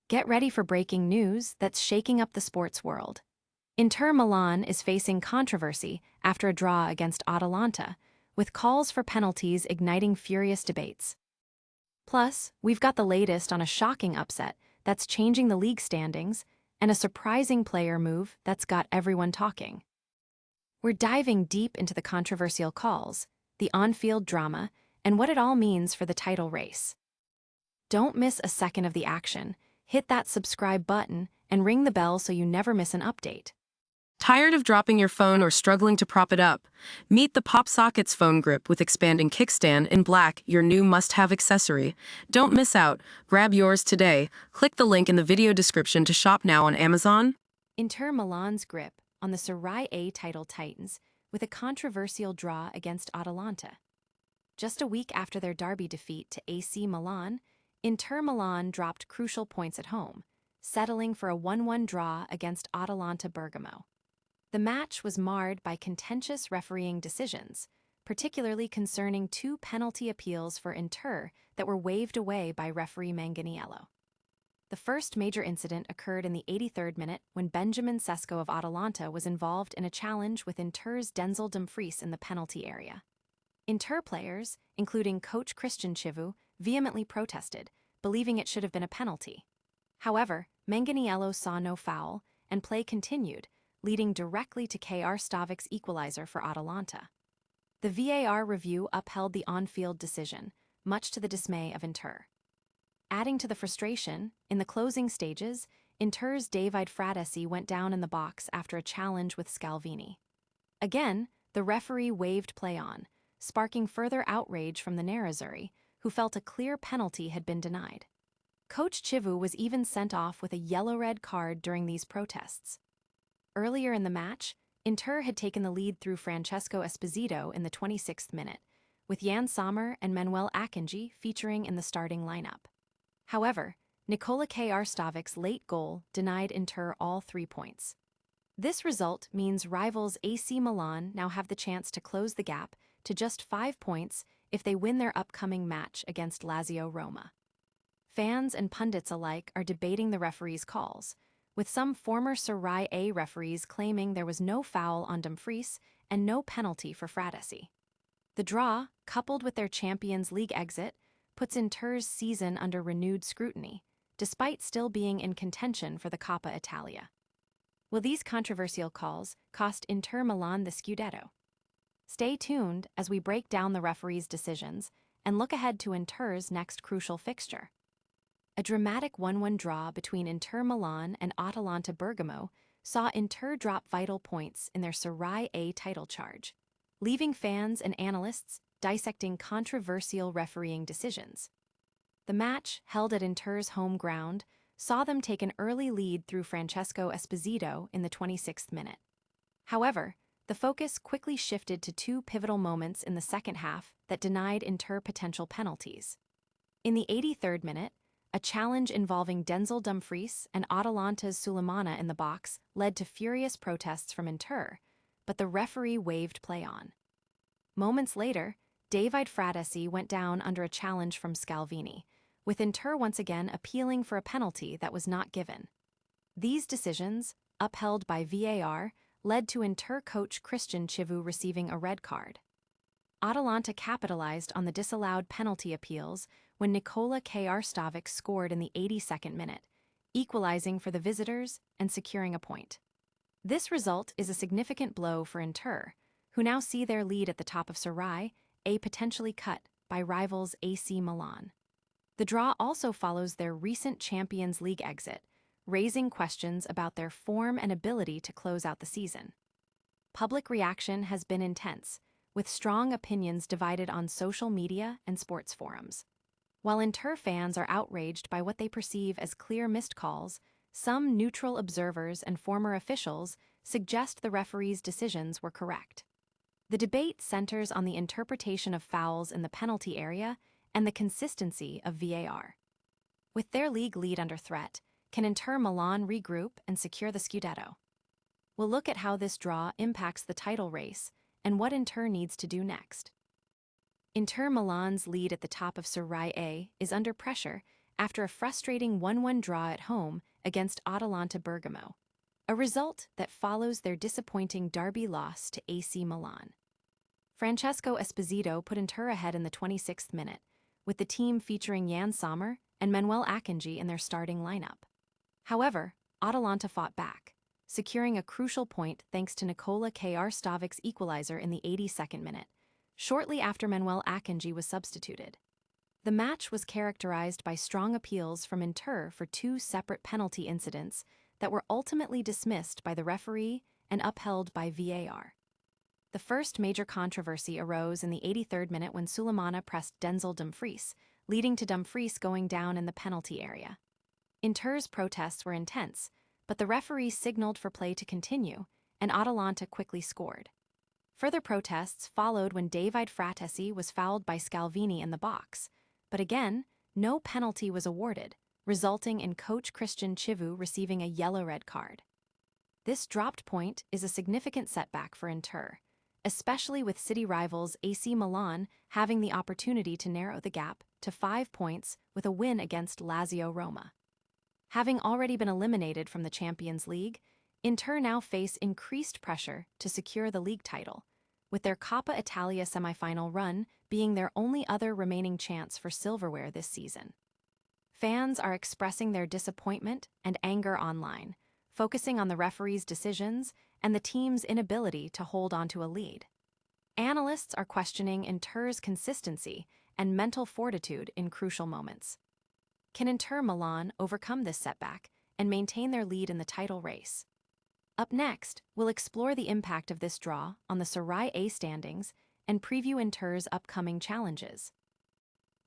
Get ready for breaking news that's shaking up the sports world. Inter Milan is facing controversy after a draw against Atalanta, with calls for penalties igniting furious debates. Plus, we've got the latest on a shocking upset that's changing the league standings and a surprising player move that's got everyone talking. We're diving deep into the controversial calls, the on-field drama, and what it all means for the title race. Don't miss a second of the action. Hit that subscribe button and ring the bell so you never miss an update. Tired of dropping your phone or struggling to prop it up? Meet the Pop Sockets phone grip with expanding kickstand in black, your new must-have accessory. Don't miss out. Grab yours today. Click the link in the video description to shop now on Amazon. Inter Milan's grip on the Serie A title tightens with a controversial draw against Atalanta. Just a week after their derby defeat to AC Milan, Inter Milan dropped crucial points at home, settling for a 1-1 draw against Atalanta Bergamo. The match was marred by contentious refereeing decisions, particularly concerning two penalty appeals for Inter that were waved away by referee Manganiello. The first major incident occurred in the 83rd minute when Benjamin Sesko of Atalanta was involved in a challenge with Inter's Denzel Dumfries in the penalty area. Inter players, including coach Christian Chivu, vehemently protested, believing it should have been a penalty. However, Manganiello saw no foul, and play continued, leading directly to KR Stavic's equalizer for Atalanta. The VAR review upheld the on-field decision, much to the dismay of Inter. Adding to the frustration, in the closing stages, Inter's David Fratesi went down in the box after a challenge with Scalvini. Again, the referee waved play on, sparking further outrage from the Nerazzurri, who felt a clear penalty had been denied. Coach Chivu was even sent off with a yellow-red card during these protests. Earlier in the match, Inter had taken the lead through Francesco Esposito in the 26th minute, with Jan Sommer and Manuel Akanji featuring in the starting lineup. However, Nikola K.R. Stavic's late goal denied Inter all 3 points. This result means rivals AC Milan now have the chance to close the gap to just 5 points if they win their upcoming match against Lazio Roma. Fans and pundits alike are debating the referees' calls, with some former Serie A referees claiming there was no foul on Dumfries and no penalty for Fratesi. The draw, coupled with their Champions League exit, puts Inter's season under renewed scrutiny, despite still being in contention for the Coppa Italia. Will these controversial calls cost Inter Milan the Scudetto? Stay tuned as we break down the referees' decisions and look ahead to Inter's next crucial fixture. A dramatic 1-1 draw between Inter Milan and Atalanta Bergamo saw Inter drop vital points in their Serie A title charge, leaving fans and analysts dissecting controversial refereeing decisions. The match, held at Inter's home ground, saw them take an early lead through Francesco Esposito in the 26th minute. However, the focus quickly shifted to two pivotal moments in the second half that denied Inter potential penalties. In the 83rd minute, a challenge involving Denzel Dumfries and Atalanta's Sulemana in the box led to furious protests from Inter, but the referee waved play on. Moments later, David Fratesi went down under a challenge from Scalvini, with Inter once again appealing for a penalty that was not given. These decisions, upheld by VAR, led to Inter coach Christian Chivu receiving a red card. Atalanta capitalized on the disallowed penalty appeals when Nikola K.R. Stavic scored in the 82nd minute, equalizing for the visitors and securing a point. This result is a significant blow for Inter, who now see their lead at the top of Serie A potentially cut by rivals AC Milan. The draw also follows their recent Champions League exit, raising questions about their form and ability to close out the season. Public reaction has been intense, with strong opinions divided on social media and sports forums. While Inter fans are outraged by what they perceive as clear missed calls, some neutral observers and former officials suggest the referees' decisions were correct. The debate centers on the interpretation of fouls in the penalty area and the consistency of VAR. With their league lead under threat, can Inter Milan regroup and secure the Scudetto? We'll look at how this draw impacts the title race and what Inter needs to do next. Inter Milan's lead at the top of Serie A is under pressure after a frustrating 1-1 draw at home against Atalanta Bergamo, a result that follows their disappointing derby loss to AC Milan. Francesco Esposito put Inter ahead in the 26th minute, with the team featuring Jan Sommer and Manuel Akanji in their starting lineup. However, Atalanta fought back, securing a crucial point thanks to Nikola Stavic's equalizer in the 82nd minute, shortly after Manuel Akanji was substituted. The match was characterized by strong appeals from Inter for two separate penalty incidents that were ultimately dismissed by the referee and upheld by VAR. The first major controversy arose in the 83rd minute when Sulemana pressed Denzel Dumfries, leading to Dumfries going down in the penalty area. Inter's protests were intense, but the referee signaled for play to continue, and Atalanta quickly scored. Further protests followed when Davide Fratesi was fouled by Scalvini in the box, but again, no penalty was awarded, resulting in coach Christian Chivu receiving a yellow-red card. This dropped point is a significant setback for Inter, especially with city rivals AC Milan having the opportunity to narrow the gap to 5 points with a win against Lazio Roma. Having already been eliminated from the Champions League, Inter now face increased pressure to secure the league title, with their Coppa Italia semifinal run being their only other remaining chance for silverware this season. Fans are expressing their disappointment and anger online, focusing on the referee's decisions and the team's inability to hold onto a lead. Analysts are questioning Inter's consistency and mental fortitude in crucial moments. Can Inter Milan overcome this setback and maintain their lead in the title race? Up next, we'll explore the impact of this draw on the Serie A standings and preview Inter's upcoming challenges.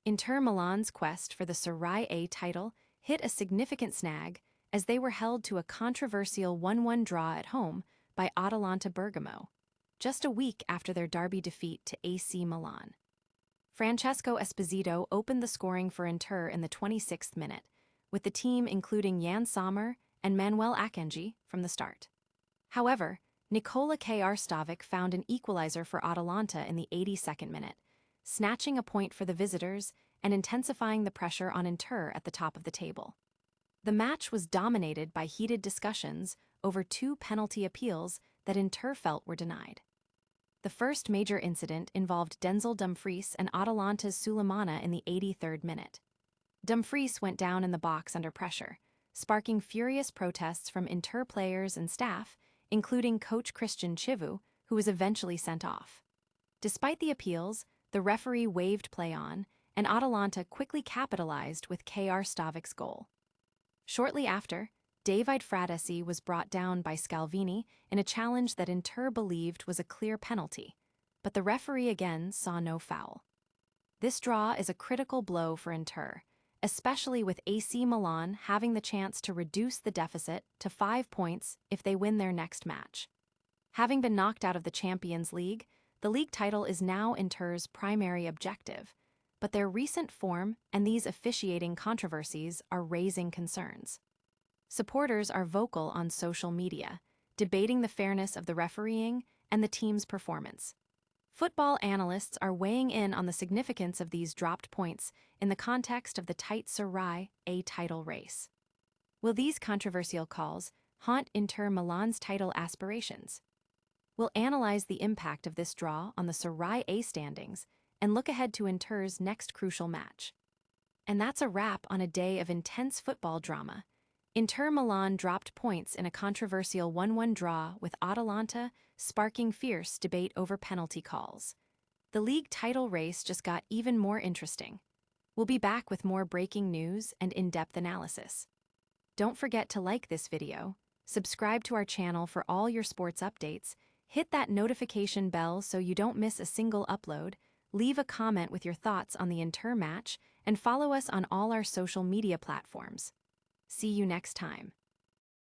Inter Milan's quest for the Serie A title hit a significant snag as they were held to a controversial 1-1 draw at home by Atalanta Bergamo, just a week after their derby defeat to AC Milan. Francesco Esposito opened the scoring for Inter in the 26th minute, with the team including Jan Sommer and Manuel Akanji from the start. However, Nikola Stavic found an equalizer for Atalanta in the 82nd minute, snatching a point for the visitors and intensifying the pressure on Inter at the top of the table. The match was dominated by heated discussions over two penalty appeals that Inter felt were denied. The first major incident involved Denzel Dumfries and Atalanta's Sulemana in the 83rd minute. Dumfries went down in the box under pressure, sparking furious protests from Inter players and staff, including coach Christian Chivu, who was eventually sent off. Despite the appeals, the referee waved play on, and Atalanta quickly capitalized with Stavic's goal. Shortly after, Davide Fratesi was brought down by Scalvini in a challenge that Inter believed was a clear penalty, but the referee again saw no foul. This draw is a critical blow for Inter, especially with AC Milan having the chance to reduce the deficit to 5 points if they win their next match. Having been knocked out of the Champions League, the league title is now Inter's primary objective, but their recent form and these officiating controversies are raising concerns. Supporters are vocal on social media, debating the fairness of the refereeing and the team's performance. Football analysts are weighing in on the significance of these dropped points in the context of the tight Serie A title race. Will these controversial calls haunt Inter Milan's title aspirations? We'll analyze the impact of this draw on the Serie A standings and look ahead to Inter's next crucial match. And that's a wrap on a day of intense football drama. Inter Milan dropped points in a controversial 1-1 draw with Atalanta, sparking fierce debate over penalty calls. The league title race just got even more interesting. We'll be back with more breaking news and in-depth analysis. Don't forget to like this video, subscribe to our channel for all your sports updates, hit that notification bell so you don't miss a single upload, leave a comment with your thoughts on the Inter match, and follow us on all our social media platforms. See you next time.